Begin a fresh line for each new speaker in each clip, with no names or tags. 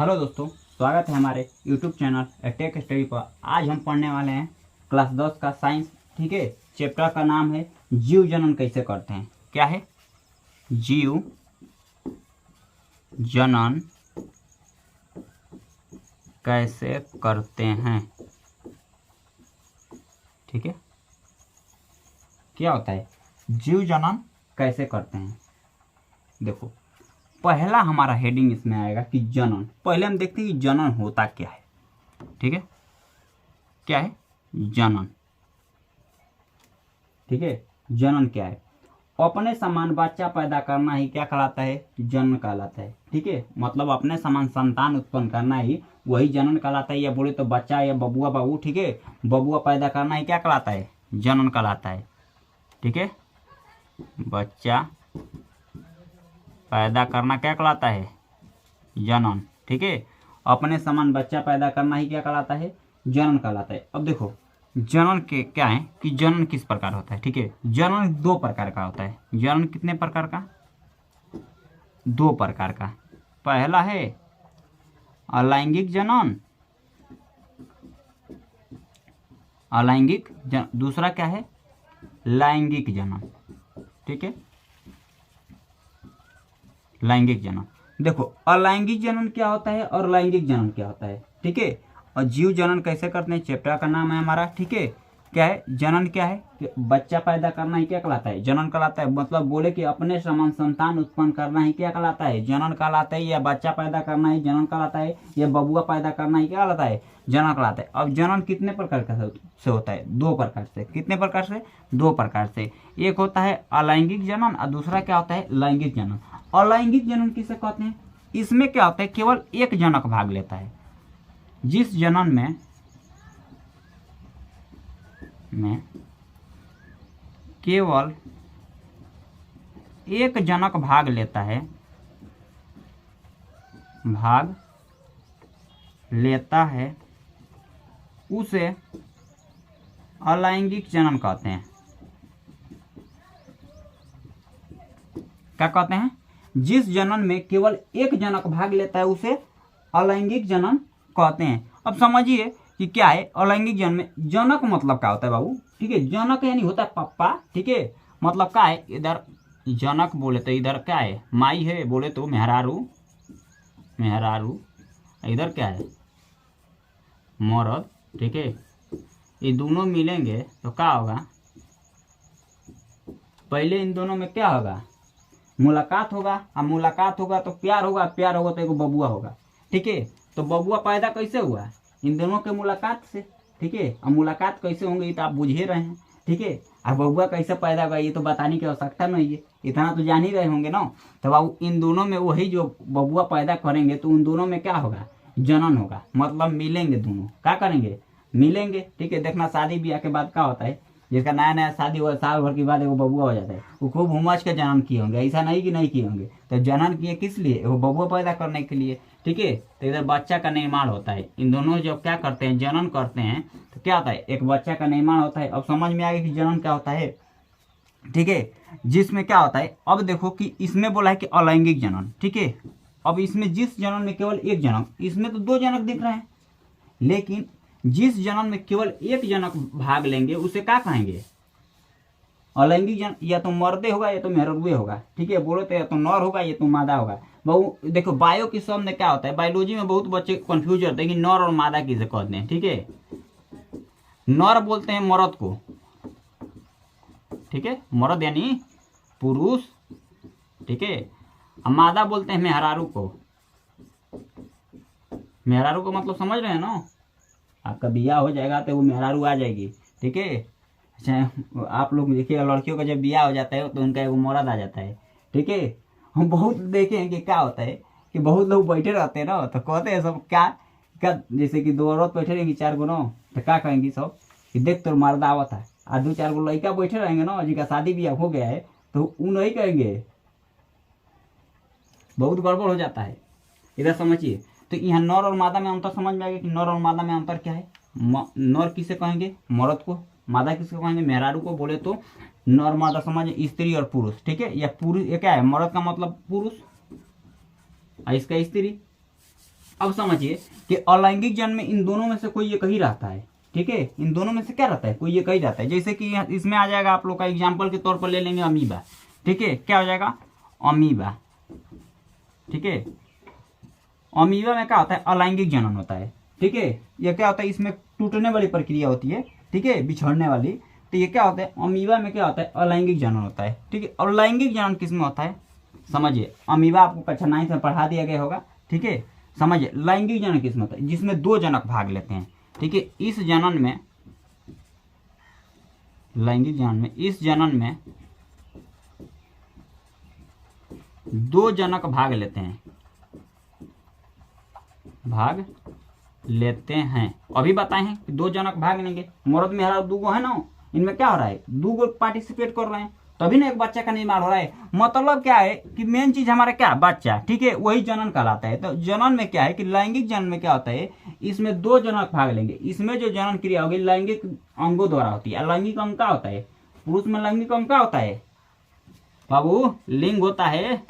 Hello दोस्तों, स्वागत है हमारे यूट्यूब चैनल टेक स्टडी पर। आज हम पढ़ने वाले हैं क्लास 10 का साइंस। ठीक है, चैप्टर का नाम है जीव जनन कैसे करते हैं। क्या है? जीव जनन कैसे करते हैं। ठीक है, क्या होता है जीव जनन कैसे करते हैं। देखो, पहला हमारा हेडिंग इसमें आएगा कि जनन। पहले हम देखते हैं कि जनन होता क्या है। ठीक है, क्या है जनन। ठीक है, जनन क्या है? अपने समान बच्चा पैदा करना ही क्या कहलाता है? जनन कहलाता है। ठीक है, मतलब अपने समान संतान उत्पन्न करना ही वही जनन कहलाता है। या बोले तो बच्चा या बबुआ बाबू, ठीक है, बबुआ पैदा करना ही क्या कहलाता है? जनन कहलाता है। ठीक है, बच्चा पैदा करना क्या कहलाता है? जनन। ठीक है, अपने समान बच्चा पैदा करना ही क्या कहलाता है? जनन कहलाता है। अब देखो, जनन के क्या है कि जनन किस प्रकार होता है। ठीक है, जनन दो प्रकार का होता है। जनन कितने प्रकार का? दो प्रकार का। पहला है अलैंगिक जनन, अलैंगिक दूसरा क्या है? लैंगिक जनन। ठीक है, लैंगिक जनन। देखो, अलैंगिक जनन क्या होता है और लैंगिक जनन क्या होता है। ठीक है, और जीव जनन कैसे करते हैं, चैप्टर का नाम है हमारा। ठीक है, क्या है जनन? क्या है कि बच्चा पैदा करना ही क्या कहलाता है? जनन कहलाता है। मतलब बोले कि अपने समान संतान उत्पन्न करना ही क्या कहलाता है? जनन कहलाता है। या बच्चा पैदा करना ही जनन कहलाता है। या बबुआ पैदा करना ही क्या कहलाता है? जनन कहलाता है। अब जनन कितने प्रकार का से होता है? दो प्रकार से। कितने प्रकार से? दो प्रकार से। एक होता है अलैंगिक जनन और दूसरा क्या होता है? लैंगिक जनन। अलैंगिक जनन किसे कहते हैं? इसमें क्या होता है, केवल एक जनक भाग लेता है। जिस जनन में केवल एक जनक भाग लेता है, उसे अलैंगिक जनन कहते हैं। क्या कहते हैं? जिस जनन में केवल एक जनक भाग लेता है उसे अलैंगिक जनन कहते हैं। अब समझिए कि क्या है अलैंगिक जनन में। जनक मतलब क्या होता है बाबू? ठीक है, जनक यानी होता है पप्पा। ठीक है, मतलब क्या है, इधर जनक बोले तो इधर क्या है? माई है, बोले तो मेहरारू। इधर क्या है? मर्द। ठीक है, ये दोनों मिलेंगे तो क्या होगा? पहले इन दोनों में क्या होगा? मुलाकात होगा। अब मुलाकात होगा तो प्यार होगा, प्यार होगा तो एक बबुआ होगा। ठीक है, तो बबुआ पैदा कैसे हुआ? इन दोनों के मुलाकात से। ठीक है, अब मुलाकात कैसे होंगे ये तो आप बुझ ही रहे हैं। ठीक है, और बबुआ कैसे पैदा होगा ये तो बताने की आवश्यकता नहीं है, इतना तो जान ही रहे होंगे ना। तो अब इन दोनों में वही जो बबुआ पैदा करेंगे तो उन दोनों में क्या होगा? जनन होगा। मतलब मिलेंगे, दोनों क्या करेंगे? मिलेंगे। ठीक है, देखना शादी ब्याह के बाद क्या होता है, जिसका नया नया शादी हुआ साल भर के बाद वो बबुआ हो जाता है, वो खूब हुमच के जनन किए होंगे। ऐसा नहीं कि नहीं किए होंगे। तो जनन किए किस लिए? वो बबुआ पैदा करने के लिए। ठीक है, तो इधर बच्चा का निर्माण होता है। इन दोनों जब क्या करते हैं, जनन करते हैं, तो क्या होता है? एक बच्चा का निर्माण होता है। अब समझ में आ गया कि जनन क्या होता है। ठीक है, जिसमें क्या होता है, अब देखो कि इसमें बोला है कि अलैंगिक जनन। ठीक है, अब इसमें जिस जनन में केवल एक जनक, इसमें तो दो जनक दिख रहे हैं, लेकिन जिस जनन में केवल एक जनक भाग लेंगे उसे क्या कहेंगे? अलैंगिक जनन। या तो मर्दे होगा या तो मेहरुए होगा। ठीक है, बोलो तो या तो नर होगा या तो मादा होगा। बहु देखो, बायो की शब्द में क्या होता है, बायोलॉजी में बहुत बच्चे कंफ्यूज होते हैं कि नर और मादा किसे कहते हैं। ठीक है, नर बोलते हैं मर्द को। ठीक है, मर्द यानी पुरुष। ठीक है, मादा बोलते हैं मेहरारू को। मेहरारू को मतलब समझ रहे हैं ना, आपका बियाह हो जाएगा तो वो मेहरारू आ जाएगी। ठीक है, अच्छा आप लोग देखिए, लड़कियों का जब बियाह हो जाता है तो उनका एगो मर्द आ जाता है। ठीक है, हम बहुत देखे हैं कि क्या होता है कि बहुत लोग बैठे रहते हैं ना, तो कहते हैं सब क्या क्या, जैसे कि दो औरत बैठे रहेंगी, चार गो ना, तो क्या कहेंगी सब कि देख तो मर्द आवत है। और दो चार गो लड़का बैठे रहेंगे ना जिनका शादी ब्याह हो गया है, तो वो नहीं कहेंगे, बहुत गड़बड़ हो जाता है। इधर समझिए, तो यहाँ नर और मादा में अंतर समझ में आ गया कि नर और मादा में अंतर क्या है। नर किसे कहेंगे? मर्द को। मादा किसको कहेंगे? मेहरारू को। बोले तो नर मादा समझ, स्त्री और पुरुष। ठीक है, या पुरुष ये क्या है? मर्द का मतलब पुरुष और इसका स्त्री। अब समझिए कि अलैंगिक जनन में इन दोनों में से कोई एक ही रहता है, ठीक है, इन दोनों में से क्या रहता है, कोई एक ही रहता है। जैसे कि इसमें आ जाएगा, आप लोग का एग्जाम्पल के तौर पर ले लेंगे अमीबा, ठीक है, क्या हो जाएगा अमीबा, ठीक है। अमीबा में क्या होता है, अलैंगिक जनन होता है, ठीक है। यह क्या होता है, इसमें टूटने वाली प्रक्रिया होती है, ठीक है, बिछड़ने वाली। तो ये क्या होता है, अमीबा में क्या होता है, अलैंगिक जनन होता है, ठीक है। अलैंगिक जनन किस में होता है, समझिए, अमीबा आपको कक्षा 9 में पढ़ा दिया गया होगा, ठीक है। समझिए लैंगिक जनन किस में होता है, जिसमें दो जनक भाग लेते हैं, ठीक है। इस जनन में, लैंगिक जनन में, इस जनन में दो जनक भाग लेते हैं, भाग लेते हैं। अभी बताए हैं कि दो जनक भाग लेंगे, मर्द मेहरा दूगो है ना, इनमें क्या हो रहा है, दूगो पार्टिसिपेट कर रहे हैं, तभी ना एक बच्चा का निर्माण हो रहा है। मतलब क्या है कि मेन चीज हमारा क्या, बच्चा, ठीक है, वही जनन कहलाता है। तो जनन में क्या है कि लैंगिक जनन में क्या होता है, इसमें दो जनक भाग लेंगे, इसमें जो जनन क्रिया होगी लैंगिक अंगों द्वारा होती है। लैंगिक अंग क्या होता है, पुरुष में लैंगिक अंग क्या होता है बाबू, लिंग होता है।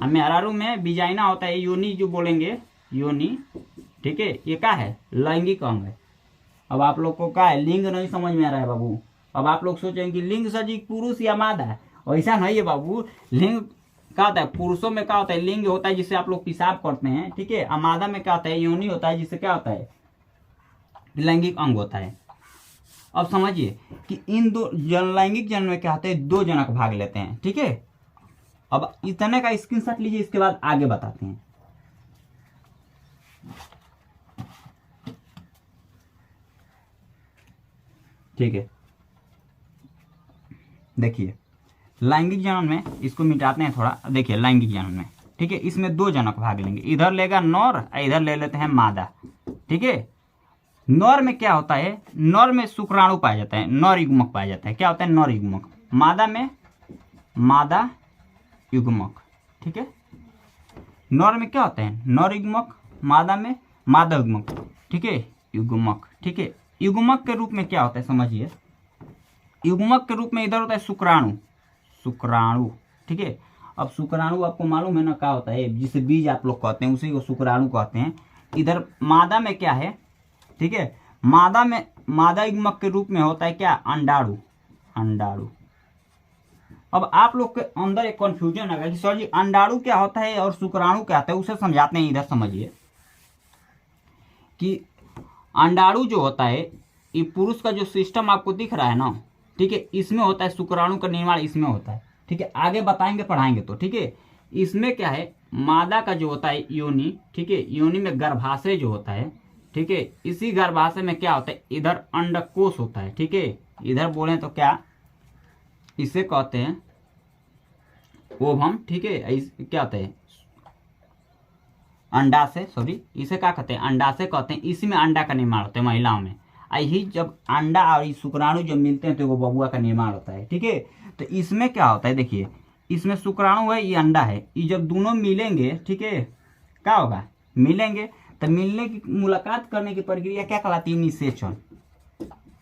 मेहरारू में बिजाइना होता है, योनि जो बोलेंगे, योनि, ठीक है। ये क्या है, लैंगिक अंग है। अब आप लोग को क्या है, लिंग नहीं समझ में आ रहा है बाबू। अब आप लोग सोचेंगे कि लिंग सर जी पुरुष या मादा है, ऐसा नहीं है बाबू। लिंग क्या होता है, पुरुषों में क्या होता है, लिंग होता है जिससे आप लोग पेशाब करते हैं, ठीक है। और मादा में क्या होता है, योनि होता है जिससे क्या होता है, लैंगिक अंग होता है। अब समझिए कि इन दो लैंगिक जनन में क्या होता है, दो जनक भाग लेते हैं, ठीक है। अब इतने का स्क्रीनशॉट लीजिए, इसके बाद आगे बताते हैं। ठीक है, देखिए लैंगिक जनन में, इसको मिटाते हैं थोड़ा। देखिए लैंगिक जनन में, ठीक है, इसमें दो जनक भाग लेंगे, इधर लेगा नर और इधर ले लेते हैं मादा, ठीक है। नर में क्या होता है, नर में शुक्राणु पाया जाता है, नर युग्मक पाया जाता है। क्या होता है, नर युग्मक। मादा में मादा युग्मक, ठीक है। नर में क्या होता है, नर युग्मक, मादा में मादा युग्मक, ठीक है, युग्मक, ठीक है। युग्मक के रूप में क्या होता है, समझिए, युग्मक के रूप में इधर होता है शुक्राणु, शुक्राणु, ठीक है। अब शुक्राणु आपको मालूम है ना क्या होता है, जिसे बीज आप लोग कहते हैं उसी को शुक्राणु कहते हैं। इधर मादा में क्या है, ठीक है, मादा में मादा युग्मक के रूप में होता है क्या, अंडाणु, अंडाणु। अब आप लोग के अंदर एक कंफ्यूजन है कि सर जी अंडाणु क्या होता है और शुक्राणु क्या होता है, उसे समझाते हैं। इधर समझिए कि अंडाणु जो होता है, ये पुरुष का जो सिस्टम आपको दिख रहा है ना, ठीक है, इसमें होता है शुक्राणु का निर्माण, इसमें होता है, ठीक है। आगे बताएंगे पढ़ाएंगे तो, ठीक है। इसमें क्या है, मादा का जो होता है योनि, ठीक है, योनि में गर्भाशय जो होता है, ठीक है। इसी गर्भाशय में क्या होता है, इधर अंडकोश होता है, ठीक है। इधर बोले तो क्या, इसे कहते हैं ओवम, ठीक है। क्या कहते हैं, अंडाशय, सॉरी, इसे क्या कहते हैं, अंडाशय कहते हैं। इसी में अंडा का निर्माण होता है महिलाओं में। यही जब अंडा और शुक्राणु जब मिलते हैं तो वो बबुआ का निर्माण होता है, ठीक है। तो इसमें क्या होता है, देखिए इसमें शुक्राणु है, ये अंडा है, ये जब दोनों मिलेंगे, ठीक है, क्या होगा, मिलेंगे तो मिलने की, मुलाकात करने की प्रक्रिया क्या कहलाती है, निषेचन,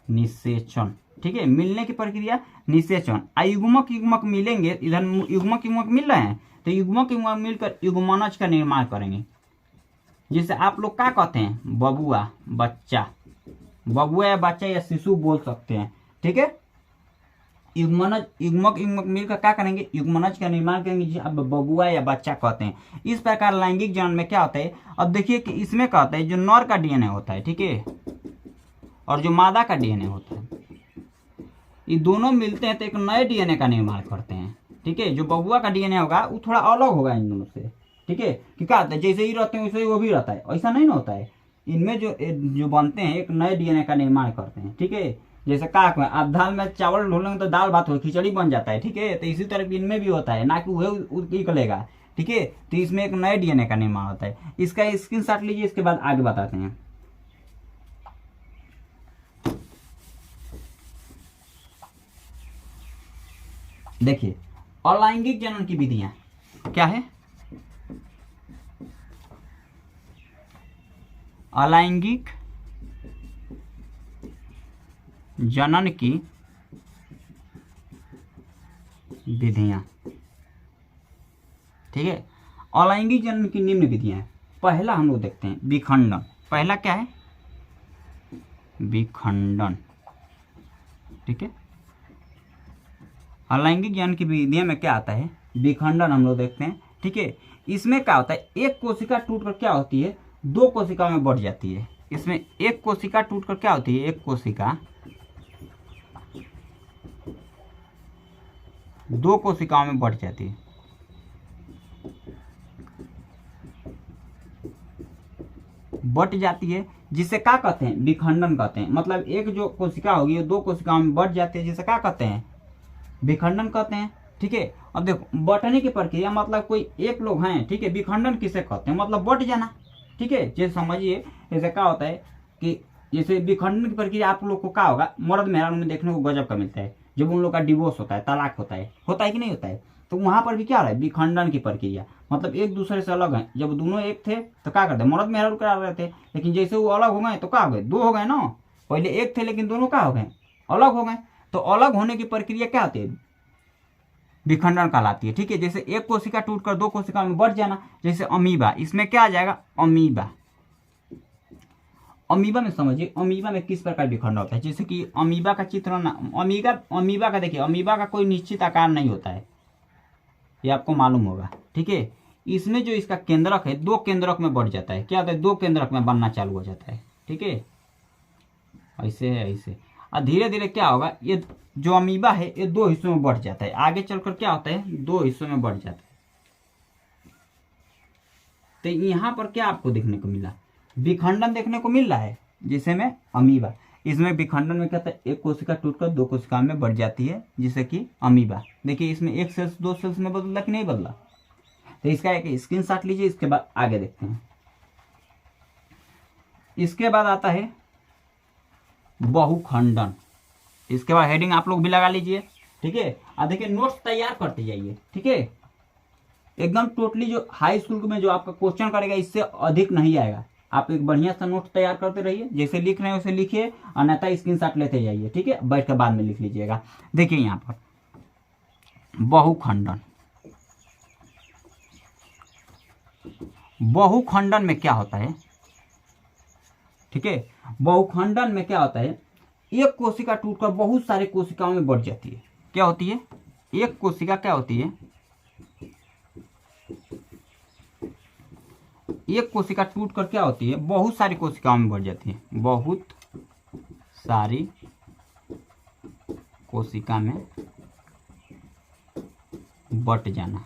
निषेचन, ठीक है। मिलने की प्रक्रिया निषेचन। युग्मक युग्मक मिलेंगे, इधर युग्मक युग्मक मिल रहे हैं तो युग्मक युग्मक मिलकर युग्मनज का निर्माण करेंगे, जिसे आप लोग क्या कहते हैं, बबुआ, बच्चा, बबुआ या बच्चा या शिशु बोल सकते हैं, ठीक है। युग्मनज, युग्मक युग्मक मिलकर क्या करेंगे, युग्मनज का निर्माण करेंगे, जिसे अब बबुआ या बच्चा कहते हैं। इस प्रकार लैंगिक जनन में क्या होता है, अब देखिए कि इसमें क्या होता है, जो नर का डीएनए होता है, ठीक है, और जो मादा का डीएनए होता है, ये दोनों मिलते हैं तो एक नए डीएनए का निर्माण करते हैं, ठीक है। जो बबुआ का डीएनए होगा वो थोड़ा अलग होगा इन दोनों से, ठीक है। कि क्या होता है, जैसे ही रहते हैं वैसे ही वो भी रहता है, ऐसा नहीं ना होता है। इनमें जो बनते हैं एक नए डीएनए का निर्माण करते हैं, ठीक है। जैसे क्या आप दाल में चावल ढोलेंगे तो दाल भात हो, खिचड़ी बन जाता है, ठीक है। तो इसी तरह इनमें भी होता है, ना कि वह निकलेगा, ठीक है। तो इसमें एक नए डीएनए का निर्माण होता है। इसका स्क्रीनशॉट लीजिए, इसके बाद आगे बताते हैं। देखिए अलैंगिक जनन की विधियां क्या है, अलैंगिक जनन की विधियां, ठीक है। अलैंगिक जनन की निम्न विधियां हैं, पहला हम लोग देखते हैं विखंडन। पहला क्या है? विखंडन। ठीक है, अलैंगिक ज्ञान की विधियों में क्या आता है? विखंडन हम लोग देखते हैं। ठीक है, इसमें क्या होता है? एक कोशिका टूटकर क्या होती है? दो कोशिका में बढ़ जाती है। इसमें एक कोशिका टूटकर क्या होती है? एक कोशिका दो कोशिकाओं में बढ़ जाती है। बढ़ जाती है जिसे क्या कहते हैं? विखंडन कहते हैं। मतलब एक जो कोशिका होगी वो दो कोशिकाओं में बढ़ जाती है, जिसे क्या कहते हैं? विखंडन कहते हैं। ठीक है, अब देखो बढ़ने की प्रक्रिया मतलब कोई एक लोग हैं, ठीक है, विखंडन किसे कहते हैं? मतलब बढ़ जाना। ठीक है, जैसे समझिए जैसे क्या होता है कि जैसे विखंडन की प्रक्रिया आप लोग को क्या होगा, मर्द मेहरान में देखने को गजब का मिलता है। जब उन लोग का डिवोर्स होता है, तलाक होता है कि नहीं होता है? तो वहां पर भी क्या हो रहा है? विखंडन की प्रक्रिया। मतलब एक दूसरे से अलग हैं। जब दोनों एक थे तो क्या करते? मर्द मेहरान करा रहे थे, लेकिन जैसे वो अलग हो गए तो क्या हो गए? दो हो गए ना। पहले एक थे लेकिन दोनों क्या हो गए? अलग हो गए। तो अलग होने की प्रक्रिया क्या होती है? विखंडन कहलाती है। ठीक है, जैसे एक कोशिका टूटकर दो कोशिका में बढ़ जाना, जैसे अमीबा, इसमें क्या आ जाएगा? अमीबा। अमीबा में समझिए, अमीबा में किस प्रकार विखंडन होता है। जैसे कि अमीबा का चित्रण, अमीबा का देखिए, अमीबा का कोई निश्चित आकार नहीं होता है, ये आपको मालूम होगा। ठीक है, इसमें जो इसका केंद्रक है दो केंद्रक में बढ़ जाता है। क्या होता है? दो केंद्रक में बनना चालू हो जाता है। ठीक है, ऐसे है ऐसे। और धीरे धीरे क्या होगा? ये जो अमीबा है ये दो हिस्सों में बढ़ जाता है। आगे चलकर क्या होता है? दो हिस्सों में बढ़ जाता है। तो यहाँ पर क्या आपको देखने को मिला? विखंडन देखने को मिल रहा है। जिसे में अमीबा, इसमें विखंडन में क्या होता है? एक कोशिका टूटकर दो कोशिका में बढ़ जाती है, जिसे कि अमीबा। देखिए इसमें एक सेल्स दो सेल्स में बदला कि नहीं बदला? तो इसका एक स्क्रीनशॉट लीजिए। इसके बाद आगे देखते हैं। इसके बाद आता है बहुखंडन। इसके बाद हेडिंग आप लोग भी लगा लीजिए। ठीक है, और देखिए नोट्स तैयार करते जाइए। ठीक है, एकदम टोटली जो हाई स्कूल में जो आपका क्वेश्चन करेगा इससे अधिक नहीं आएगा। आप एक बढ़िया सा नोट तैयार करते रहिए, जैसे लिख रहे हैं वैसे लिखिए, अन्यथा स्क्रीनशॉट लेते जाइए। ठीक है, बैठ के बाद में लिख लीजिएगा। देखिए यहाँ पर बहुखंडन। बहुखंडन में क्या होता है? ठीक है, बहुखंडन में क्या होता है? एक कोशिका टूटकर बहुत सारे कोशिकाओं में बढ़ जाती है। क्या होती है? एक कोशिका क्या होती है? एक कोशिका टूटकर क्या होती है? बहुत सारी कोशिकाओं में बढ़ जाती है। बहुत सारी कोशिका में बट जाना।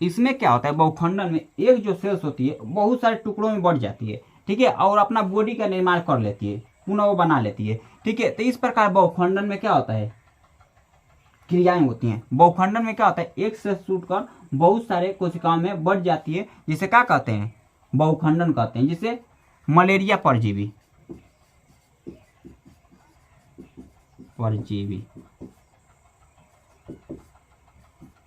इसमें क्या होता है? बहुखंडन में एक जो सेल्स होती है बहुत सारे टुकड़ों में बढ़ जाती है। ठीक है, और अपना बॉडी का निर्माण कर लेती है, पुनः वो बना लेती है। ठीक है, तो इस प्रकार बहुखंडन में क्या होता है? क्रियाएं होती हैं। बहुखंडन में क्या होता है? एक सेल्स टूटकर बहुत सारे कोशिकाओं में बढ़ जाती है, जिसे क्या कहते हैं? बहुखंडन कहते हैं। जिसे मलेरिया परजीवी,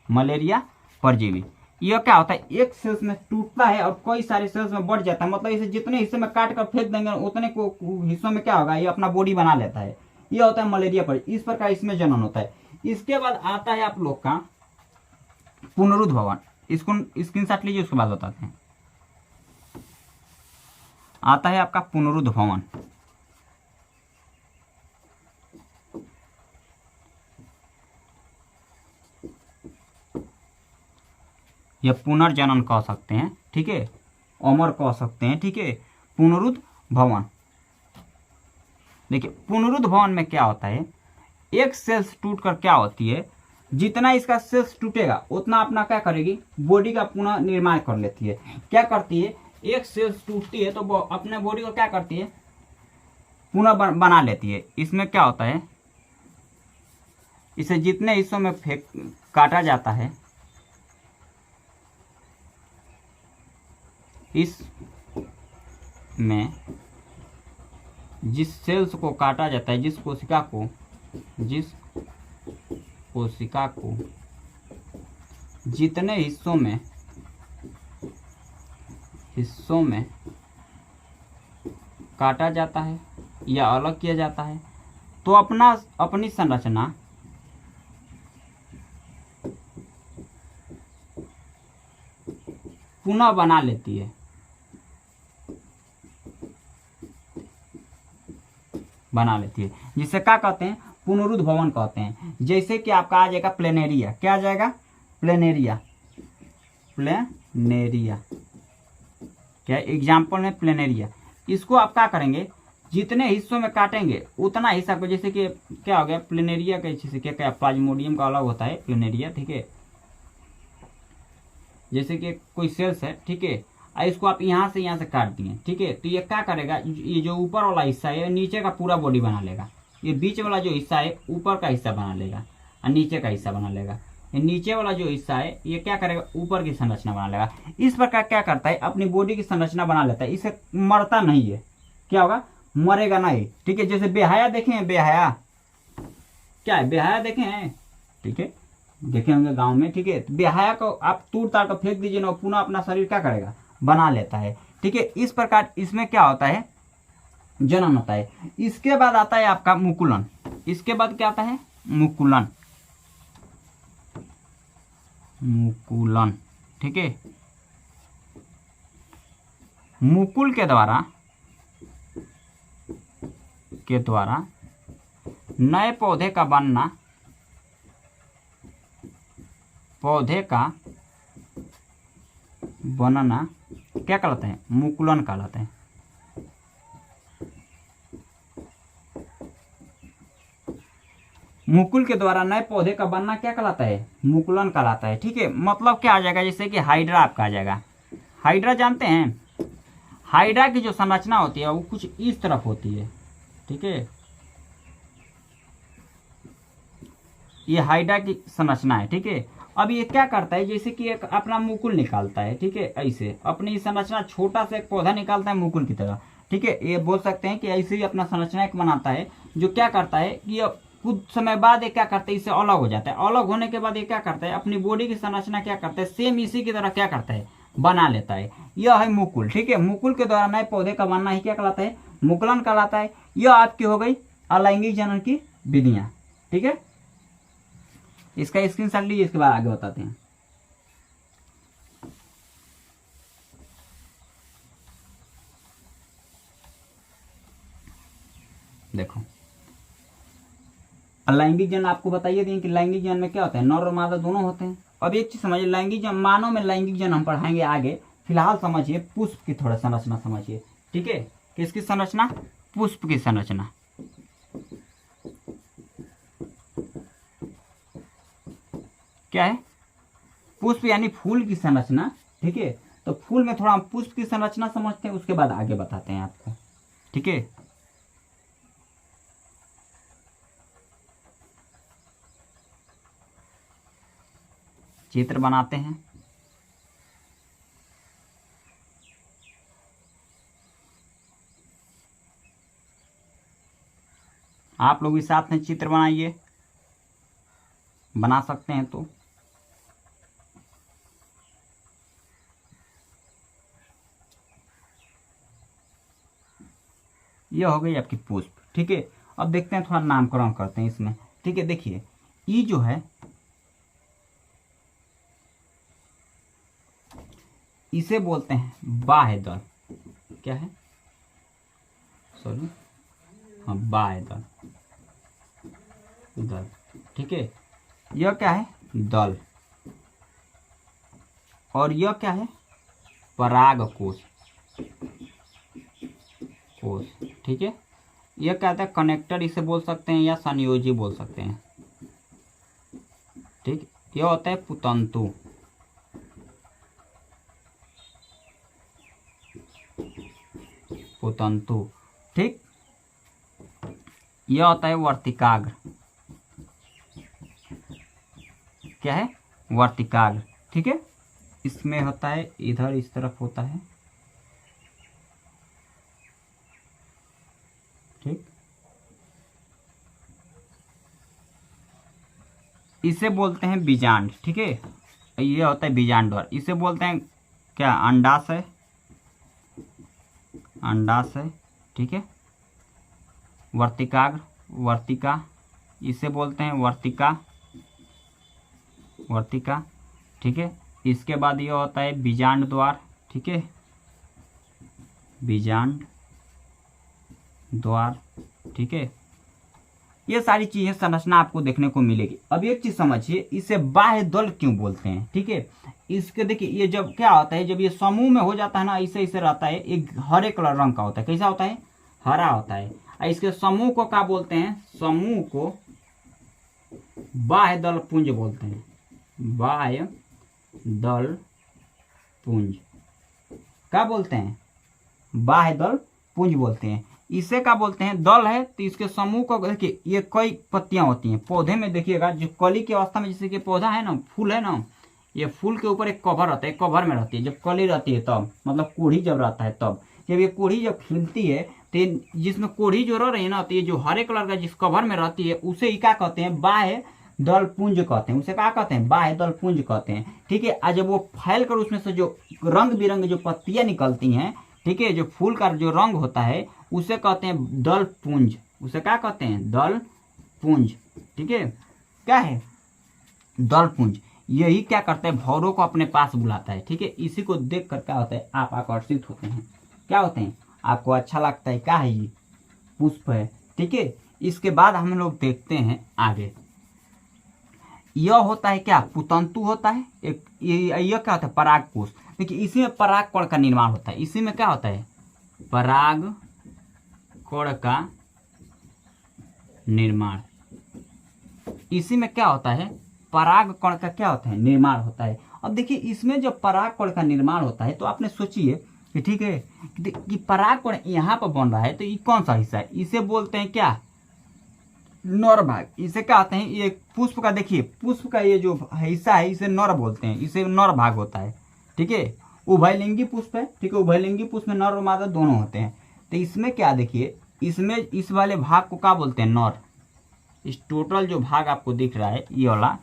मलेरिया परजीवी। यह क्या होता है? एक सेल्स में टूटता है और कई सारे सेल्स में बढ़ जाता है। मतलब इसे जितने हिस्से में काट कर फेंक देंगे उतने को हिस्सों में क्या होगा? ये अपना बॉडी बना लेता है। यह होता है मलेरिया परजीवी। इस प्रकार इसमें जनन होता है। इसके बाद आता है आप लोग का पुनरुद्ध भवन। इसको स्क्रीनशॉट लीजिए, उसके बाद बताते हैं। आता है आपका पुनरुद्ध भवन। यह पुनर्जनन कह सकते हैं। ठीक है, अमर कह सकते हैं। ठीक है, पुनरुद्ध भवन। देखिए पुनरुद्ध भवन में क्या होता है? एक सेल्स टूटकर क्या होती है? जितना इसका सेल्स टूटेगा उतना अपना क्या करेगी? बॉडी का पुनः निर्माण कर लेती है। क्या करती है? एक सेल्स टूटती है तो वो अपने बॉडी को क्या करती है? पुनः बना लेती है। इसमें क्या होता है? इसे जितने हिस्सों में काटा जाता है, इस में जिस सेल्स को काटा जाता है, जिस कोशिका को जितने हिस्सों में काटा जाता है या अलग किया जाता है, तो अपनी संरचना पुनः बना लेती है, बना लेती है, जिसे क्या कहते हैं, पुनरुद्भवन कहते हैं। जैसे कि आपका आ जाएगा प्लेनेरिया, क्या आ जाएगा, प्लेनेरिया, प्लेनेरिया, क्या एग्जाम्पल में प्लेनेरिया। इसको आप क्या करेंगे, जितने हिस्सों में काटेंगे उतना हिस्सा को, जैसे कि क्या हो गया प्लेनेरिया के, जैसे क्या क्या प्लाज्मोडियम का अलग होता है प्लेनेरिया, ठीक है, जैसे कि कोई सेल्स है, ठीक है, इसको आप यहाँ से काट दिए, ठीक है, तो ये क्या करेगा, ये जो ऊपर वाला हिस्सा है नीचे का पूरा बॉडी बना लेगा, ये बीच वाला जो हिस्सा है ऊपर का हिस्सा बना लेगा और नीचे का हिस्सा बना लेगा, ये नीचे वाला जो हिस्सा है ये क्या करेगा, ऊपर की संरचना बना लेगा। इस प्रकार क्या करता है, अपनी बॉडी की संरचना बना लेता है, इसे मरता नहीं है, क्या होगा, मरेगा नहीं, ठीक है। जैसे बेहया देखे हैं, बेहया क्या है, बेहया देखे हैं, ठीक है, देखे होंगे गांव में, ठीक है। तो बेहया को आप तूड़ ताड़ कर फेंक दीजिए ना, पुनः अपना शरीर क्या करेगा, बना लेता है, ठीक है। इस प्रकार इसमें क्या होता है, जनन होता है। इसके बाद आता है आपका मुकुलन, इसके बाद क्या आता है, मुकुलन, मुकुलन, ठीक है। मुकुल के द्वारा नए पौधे का बनना, पौधे का बनना क्या कहलाता है, मुकुलन कहलाता है। मुकुल के द्वारा नए पौधे का बनना क्या कहलाता है, मुकुलन कहलाता है, ठीक है। मतलब क्या आ जाएगा, जैसे कि हाइड्रा आपका आ जाएगा, हाइड्रा जानते हैं, हाइड्रा की जो संरचना होती है वो कुछ इस तरफ होती है, ठीक है, ये हाइड्रा की संरचना है, ठीक है। अब ये क्या करता है, जैसे कि एक अपना मुकुल निकालता है, ठीक है, ऐसे अपनी संरचना छोटा सा एक पौधा निकालता है मुकुल की तरह, ठीक है। ये बोल सकते हैं कि ऐसे ही अपना संरचना एक बनाता है, जो क्या करता है कि ये कुछ समय बाद ये क्या करता है, इससे अलग हो जाता है, अलग होने के बाद ये क्या करता है, अपनी बॉडी की संरचना क्या करता है, सेम इसी की तरह क्या करता है, बना लेता है। यह है मुकुल, ठीक है। मुकुल के द्वारा नए पौधे का बनना ही क्या कहलाता है, मुकुलन कहलाता है। यह आपकी हो गई अलैंगिक जनन की विधियां, ठीक है। इसका स्क्रीनशॉट लीजिए, इसके बाद आगे बताते हैं। देखो लैंगिक जनन आपको बताइए दिए कि लैंगिक जनन में क्या होता है, नर और मादा दोनों होते हैं। अब एक चीज समझिए, लैंगिक जनन, मानव में लैंगिक जनन हम पढ़ाएंगे आगे, फिलहाल समझिए पुष्प की थोड़ा संरचना समझिए, ठीक है। किसकी संरचना, पुष्प की संरचना। क्या है, पुष्प यानी फूल की संरचना, ठीक है। तो फूल में थोड़ा हम पुष्प की संरचना समझते हैं, उसके बाद आगे बताते हैं आपको, ठीक है। चित्र बनाते हैं, आप लोग भी साथ में चित्र बनाइए, बना सकते हैं तो। यह हो गई आपकी पुष्प, ठीक है। अब देखते हैं, थोड़ा नामकरण करते हैं इसमें, ठीक है। देखिए ये जो है इसे बोलते हैं बाह्य दल, क्या है, सॉरी, हाँ बाह्य दल, दल, ठीक है। यह क्या है, दल, और यह क्या है, पराग कोश, कोश, ठीक है। यह कहता है कनेक्टर, इसे बोल सकते हैं या संयोजी बोल सकते हैं, ठीक। यह होता है पुतंतु, पुतंतु, ठीक। यह होता है वर्तिकाग्र, क्या है, वर्तिकाग्र, ठीक है। इसमें होता है इधर इस तरफ होता है, ठीक। इसे बोलते हैं बीजांड, ठीक है। ये होता है बीजांड, इसे बोलते हैं क्या, अंडाशय, अंडाशय, ठीक है। वर्तिकाग्र, वर्तिका, इसे बोलते हैं वर्तिका, वर्तिका, ठीक है। इसके बाद ये होता है बीजांड द्वार, ठीक है, बीजांड द्वार, ठीक है। ये सारी चीजें संरचना आपको देखने को मिलेगी। अब एक चीज समझिए, इसे बाह्य दल क्यों बोलते हैं, ठीक है। इसके देखिए, ये जब क्या होता है, जब ये समूह में हो जाता है ना, ऐसे ऐसे रहता है, एक हरे कलर रंग का होता है, कैसा होता है, हरा होता है। इसके समूह को क्या बोलते हैं, समूह को बाह्य दल पुंज बोलते हैं, बाह्य दल पुंज क्या बोलते हैं, बाह्य दल पुंज बोलते हैं। इसे क्या बोलते हैं, दल है तो इसके समूह को देखिए, ये कई पत्तियां होती हैं पौधे में, देखिएगा जो कली की अवस्था में, जैसे कि पौधा है ना, फूल है ना, ये फूल के ऊपर एक कवर रहता है, कवर में रहती है जब कली रहती है तब, मतलब कोढ़ी जब रहता है तब, जब ये कोढ़ी जब खिलती है तो जिसमें कोढ़ी जो रह रही है ना, तो ये जो हरे कलर का जिस कवर में रहती है उसे ही क्या कहते हैं, बाह्य दल पुंज कहते हैं, उसे क्या कहते हैं, बाह्य दल पुंज कहते हैं, ठीक है। और जब वो फैल कर उसमें से जो रंग बिरंगे जो पत्तियां निकलती हैं, ठीक है, जो फूल का जो रंग होता है उसे कहते हैं दल पुंज, उसे क्या कहते हैं, दल पुंज, ठीक है, क्या है, दल पुंज। यही क्या करता है, भौरों को अपने पास बुलाता है, ठीक है। इसी को देख कर क्या होता है, आप आकर्षित होते हैं, क्या होते हैं, आपको अच्छा लगता है, क्या है ये, पुष्प है, ठीक है। इसके बाद हम लोग देखते हैं आगे, यह होता है क्या, पुतंतु होता है एक, यह क्या होता है, परागकोश। देखिए इसी में परागकण का निर्माण होता है, इसी में क्या होता है, परागकण का निर्माण, इसी में क्या होता है, परागकण का क्या होता है, निर्माण होता है। अब देखिए इसमें जब परागकण का निर्माण होता है तो आपने सोचिए कि ठीक है कि परागकण यहाँ पर बन रहा है, तो ये कौन सा हिस्सा है, इसे बोलते हैं क्या, नर भाग। इसे क्या कहते हैं, ये पुष्प का, देखिए पुष्प का ये जो हिस्सा है इसे नर बोलते हैं, इसे नर भाग होता है, ठीक है। उभयलिंगी पुष्प है, ठीक है, उभयलिंगी पुष्प में नर और मादा दोनों होते हैं। तो इसमें क्या देखिए, इसमें इस वाले भाग को क्या बोलते हैं, नर। इस टोटल जो भाग आपको दिख रहा है ये वाला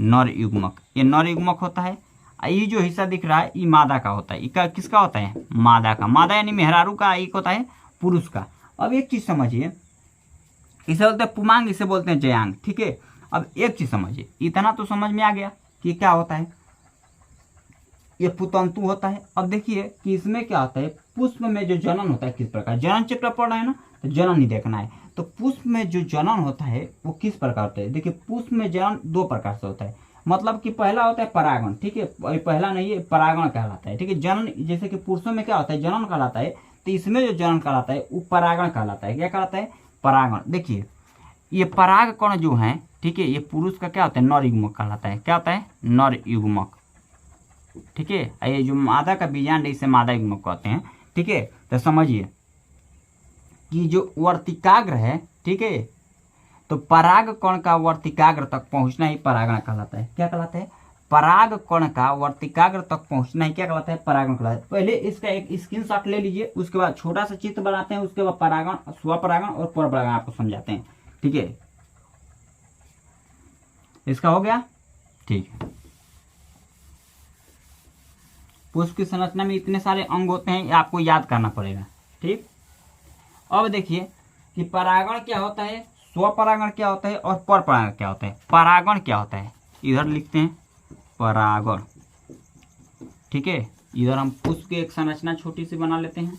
नर युग्मक, ये नर युग्मक होता है। ये जो हिस्सा दिख रहा है ये मादा का होता है, ये किसका होता है, मादा का, मादा यानी मेहरारू का, एक होता है पुरुष का। अब एक चीज समझिए, इसे बोलते हैं पुमांग, इसे बोलते हैं जयांग, ठीक है। अब एक चीज समझिए, इतना तो समझ में आ गया कि क्या होता है, ये पुतंतु होता है। अब देखिए कि इसमें क्या होता है, पुष्प में जो जनन होता है किस प्रकार, जनन चक्र पढ़ रहे हैं ना, तो जनन ही देखना है। तो पुष्प में जो जनन होता है वो किस प्रकार होता है, देखिए पुष्प में जनन दो प्रकार से होता है, मतलब कि पहला होता है परागण, ठीक है, पहला नहीं है, परागण कहलाता है, ठीक है। जनन जैसे कि पुरुषों में क्या होता है, जनन कहलाता है, तो इसमें जो जनन कहलाता है वो परागण कहलाता है, क्या कहलाता है, परागण। देखिए ये पराग कण जो है, ठीक है, ये पुरुष का क्या होता है, नर युग्मक कहलाता है, क्या होता है, नर युग्मक, ठीक है। ये जो मादा का बीजांड इसे मादा युग्मक कहते हैं, ठीक है। तो समझिए कि जो वर्तिकाग्र है, ठीक है, तो पराग कण का वर्तिकाग्र तक पहुंचना ही परागण कहलाता है, क्या कहलाता है, पराग कण का वर्तिकाग्र तक पहुंचना ही क्या कहलाता है, परागण कहलाता है। पहले इसका एक स्क्रीनशॉट ले लीजिए, उसके बाद छोटा सा चित्र बनाते हैं, उसके बाद परागण, स्वपरागण और परपरागण आपको समझाते हैं, ठीक है। इसका हो गया, ठीक है। पुष्प की संरचना में इतने सारे अंग होते हैं, ये आपको याद करना पड़ेगा, ठीक। अब देखिए कि परागण क्या होता है, स्वपरागण क्या होता है और परपरागण क्या होता है। परागण क्या होता है, इधर लिखते हैं परागण, ठीक है। इधर हम पुष्प की एक संरचना छोटी सी बना लेते हैं,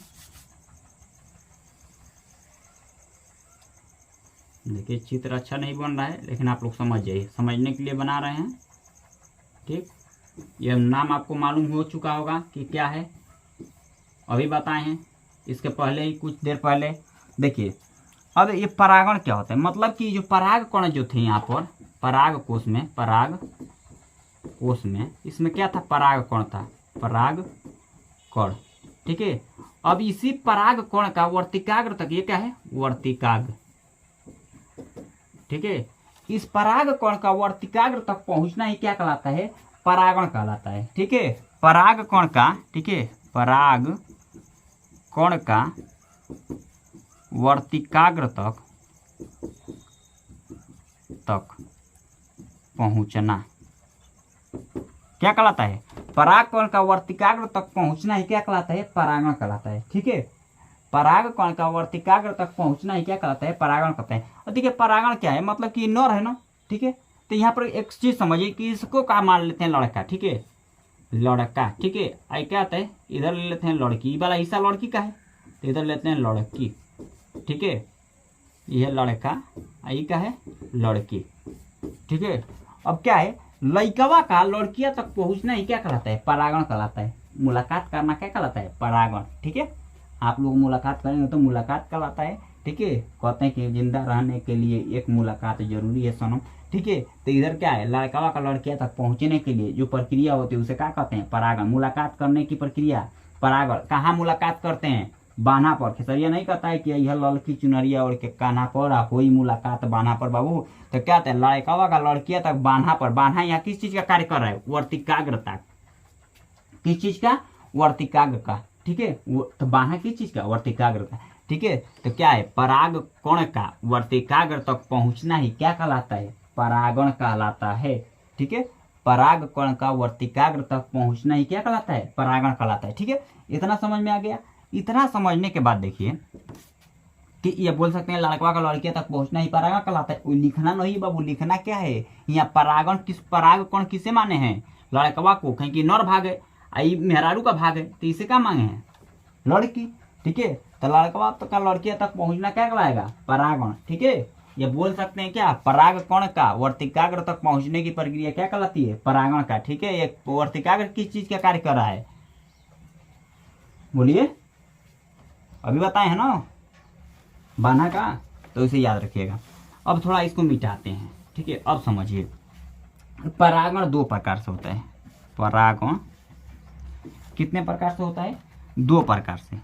देखिए चित्र अच्छा नहीं बन रहा है, लेकिन आप लोग समझ जाइए, समझने के लिए बना रहे हैं, ठीक। यह नाम आपको मालूम हो चुका होगा कि क्या है, अभी बताए हैं, इसके पहले ही कुछ देर पहले। देखिए अब ये परागण क्या होता है, मतलब कि जो पराग कण जो थे यहाँ पर पराग कोश में, पराग कोश में इसमें क्या था, पराग कण था, पराग कण, ठीक है। अब इसी पराग कण का वर्तिकाग्र तक, ये क्या है, वर्तिकाग्र, ठीक है। इस पराग कण का वर्तिकाग्र तक पहुंचना ही क्या कहलाता है, परागण कहलाता है, ठीक है। पराग कण का, ठीक है, पराग कण का वर्तिकाग्र तक पहुंचना क्या कहलाता है, पराग कण का वर्तिकाग्र तक पहुंचना ही क्या कहलाता है, परागण कहलाता है, ठीक है। पराग कण का वर्तिकाग्र तक पहुंचना ही क्या कहलाता है, परागण कहते हैं। और देखिए परागण क्या है, मतलब कि नर है ना, ठीक है। तो यहाँ पर एक चीज समझिए कि इसको क्या मान लेते हैं, लड़का, ठीक है, लड़का, ठीक है। आई क्या आता है, इधर ले लेते हैं लड़की, ये वाला हिस्सा लड़की का है तो इधर लेते हैं लड़की, ठीक है। यह लड़का, आई का है लड़की, ठीक है। अब क्या है, लड़कवा का लड़किया तक पहुंचना ही क्या कहलाता है, परागण कहलाता है। मुलाकात करना क्या कहलाता है, परागण, ठीक है। आप लोग मुलाकात करेंगे तो मुलाकात कहलाता है, ठीक है। कहते हैं कि जिंदा रहने के लिए एक मुलाकात जरूरी है सनम, ठीक है। तो इधर क्या है, लड़कवा का लड़किया तक पहुंचने के लिए जो प्रक्रिया होती है उसे क्या कहते हैं, परागण। मुलाकात करने की प्रक्रिया परागण। कहाँ मुलाकात करते हैं, बान्हा पर। खेसरिया नहीं कहता है कि यह ललकी चुनरिया ओढ़ के कान्हा पर आ होई मुलाकात बान्हा पर बाबू। तो क्या कहते हैं, लड़कवा का लड़किया तक बान्हा पर। बान्हा यहाँ किस चीज का कार्य कर रहा है, वर्तिकाग्रता। किस चीज का, वर्तिकाग्र का, ठीक है। तो बान्हा किस चीज का, वर्तिकाग्र का, ठीक है। तो क्या है, पराग कण का वर्तिकाग्र तक पहुंचना ही क्या कहलाता है, परागण कहलाता है, ठीक है। पराग कण का वर्तिकाग्र तक पहुंचना ही क्या कहलाता है, परागण कहलाता है, ठीक है। इतना समझ में आ गया। इतना समझने के बाद देखिए कि ये बोल सकते हैं लड़कवा का लड़किया तक पहुंचना ही परागण कहलाता है। वो लिखना नहीं बाबू, लिखना क्या है यहाँ, परागण किस, पराग कौन किसे माने हैं, लड़कवा को, कहीं कि नर भाग है, आई मेहरारू का भाग है, तो इसे क्या मांगे हैं, लड़की, ठीक है। तो लड़कवा का लड़किया तक पहुंचना क्या कहलाएगा, परागण, ठीक है। ये बोल सकते हैं क्या, पराग कण का वर्तिकाग्र तक पहुंचने की प्रक्रिया क्या कहलाती है, परागण का, ठीक है। ये वर्तिकाग्र किस चीज का कार्य कर रहा है, बोलिए, अभी बताए हैं ना, बान्हा का। तो इसे याद रखिएगा। अब थोड़ा इसको मिटाते हैं, ठीक है। अब समझिए, परागण दो प्रकार से होता है। परागण कितने प्रकार से होता है, दो प्रकार से।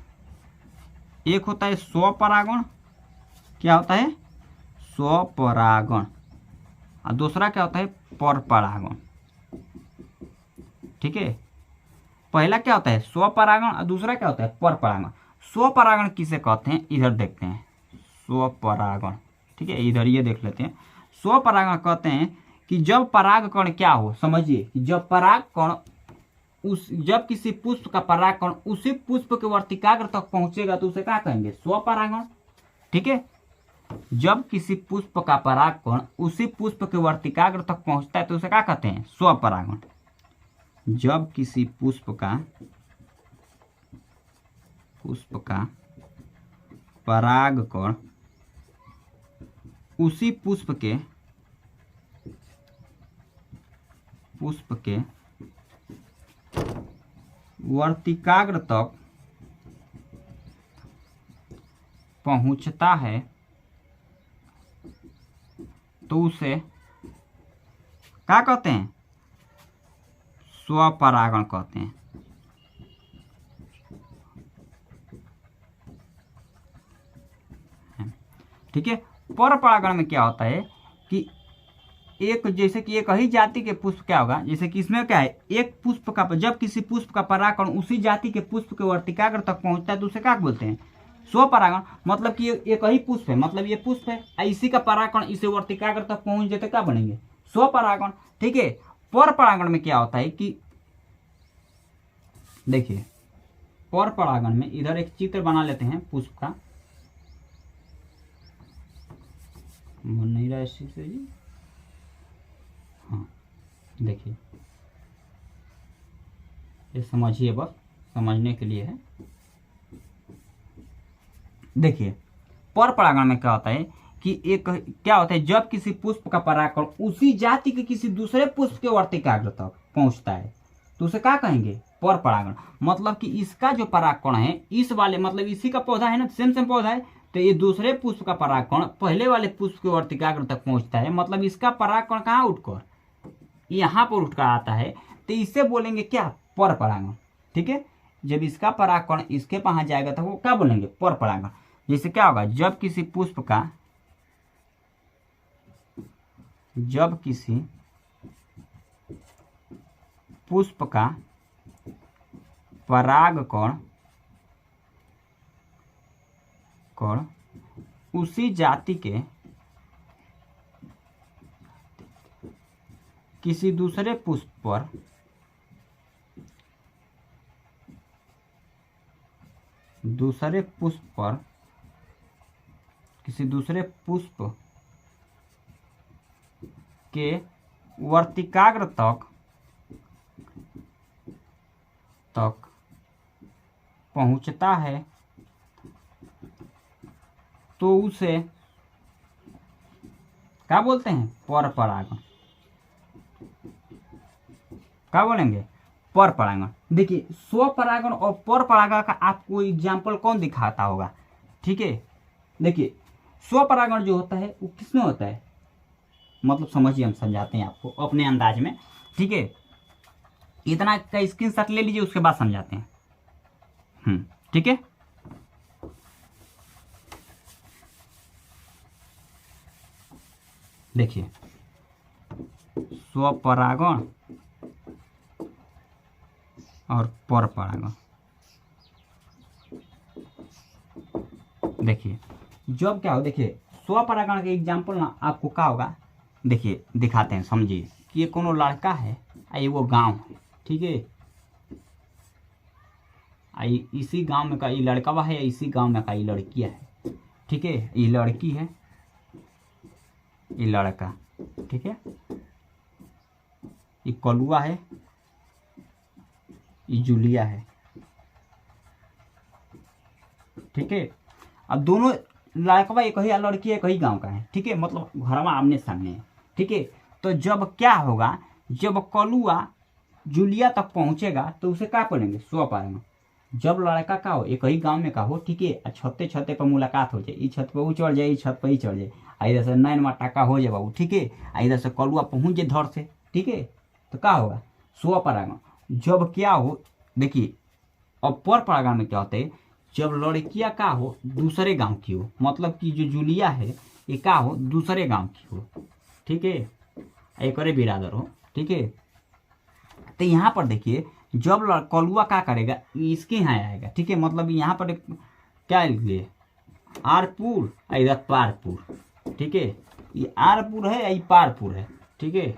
एक होता है स्वपरागण, क्या होता है, स्वपरागण। और दूसरा क्या होता है, परपरागण, ठीक है। पहला क्या होता है, स्वपरागण, और दूसरा क्या होता है, परपरागण। स्वपरागण किसे कहते हैं, इधर देखते हैं, स्वपरागण, ठीक है। इधर ये देख लेते हैं। स्वपरागण कहते हैं कि जब परागकण क्या हो, समझिए कि जब परागकण जब किसी पुष्प का परागकण उसी पुष्प के वर्तिकाग्र तक पहुंचेगा तो उसे क्या कहेंगे, स्वपरागण, ठीक है। जब किसी पुष्प का परागकण उसी पुष्प के वर्तिकाग्र तक पहुंचता है तो उसे क्या कहते हैं, स्वपरागण। जब किसी पुष्प का परागकण उसी पुष्प के वर्तिकाग्र तक पहुंचता है तो उसे क्या कहते हैं, स्वपरागण कहते हैं। ठीक है। परपरागण में क्या होता है कि एक, जैसे कि एक ही जाति के पुष्प क्या होगा, जैसे कि इसमें क्या है, एक पुष्प का, जब किसी पुष्प का परागकण उसी जाति के पुष्प के वर्तिकाग्र तक पहुंचता है तो उसे क्या बोलते हैं, स्वपरागण। मतलब कि एक ही पुष्प है, मतलब ये पुष्प है, इसी का परागकण इसे वर्तिकाग्र तक पहुंच जाते क्या बनेंगे, स्वपरागण, ठीक है। परपरागण में क्या होता है कि देखिए, परपरागण में इधर एक चित्र बना लेते हैं पुष्प का, बन नहीं रहा है से जी, हाँ देखिए, ये समझिए, बस समझने के लिए है। देखिए, परपरागण में क्या होता है कि एक क्या होता है, जब किसी पुष्प का परागकण उसी जाति के किसी दूसरे पुष्प के वर्तिकाग्र तक पहुंचता है तो उसे क्या कहेंगे, परपरागण। मतलब कि इसका जो परागकण है, इस वाले, मतलब इसी का पौधा है ना, सेम पौधा है, तो ये दूसरे पुष्प का परागकण पहले वाले पुष्प के वर्तिकाग्र तक पहुंचता है, मतलब इसका परागकण कहाँ उठकर, यहाँ पर उठकर आता है, तो इसे बोलेंगे क्या, परपरागण, ठीक है। जब इसका परागकण इसके पहुंच जाएगा तो वो क्या बोलेंगे, परपरागण। जैसे क्या होगा, जब किसी पुष्प का परागकण उसी जाति के किसी दूसरे पुष्प के वर्तिकाग्र तक तक पहुंचता है तो उसे क्या बोलते हैं? पर परागण। क्या बोलेंगे? पर परागण। देखिए स्वपरागण और पर परागण का आपको एग्जाम्पल कौन दिखाता होगा? ठीक है, देखिए स्वपरागण जो होता है वो किसमें होता है, मतलब समझिए, हम समझाते हैं आपको अपने अंदाज में। ठीक है, इतना का स्क्रीनशॉट ले लीजिए, उसके बाद समझाते हैं। ठीक है, देखिए स्वपरागण और पर परागण। देखिए जब क्या हो, देखिए स्वपरागण के एग्जाम्पल ना आपको क्या होगा, देखिए दिखाते हैं, समझिए कि ये कोनो लड़का है आ एगो गांव है। ठीक है, इसी गांव में का ये लड़का है, इसी गांव में का ये लड़किया है। ठीक है, ये लड़की है, ये लड़का। ठीक है, ये कलुआ है, ये जूलिया है। ठीक है, अब दोनों लड़कवा एक ही, लड़की एक ही गांव का है। ठीक है, मतलब घरवा आमने सामने है। ठीक है, तो जब क्या होगा, जब कलुआ जूलिया तक पहुंचेगा तो उसे क्या करेंगे? स्वपरागण। जब लड़का का हो, एक ही गांव में का हो, ठीक है, छते छते पर मुलाकात हो जाए, इस छत पर वो चढ़ जाए, इस छत पर ही चढ़ जाए, इधर से नैन माटाका हो जाए बाबू। ठीक है, इधर से कलुआ पहुंच जाए धर से। ठीक है, तो क्या होगा? स्वपरागण। जब क्या हो, देखिए अब पर परागण में क्या होता है, जब लड़कियां का हो दूसरे गांव की हो, मतलब कि जो जूलिया है ये का हो दूसरे गांव की हो। ठीक है, एक और बिरादर हो। ठीक है, तो यहाँ पर देखिए जब कलुआ क्या करेगा, इसके यहाँ आएगा। ठीक है, मतलब यहाँ पर क्या लिखिए, आरपुर, इधर पारपुर। ठीक है, ये आरपुर है, ये पारपुर है। ठीक है,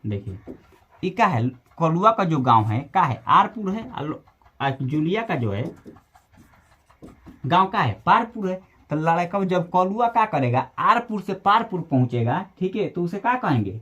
देखिए ये क्या है, कलुआ का जो गांव है क्या है? आरपुर है, और जूलिया का जो है गांव का है पारपुर है। तो लड़का जब कलुआ क्या करेगा, आरपुर से पारपुर पहुंचेगा, ठीक है, तो उसे क्या कहेंगे?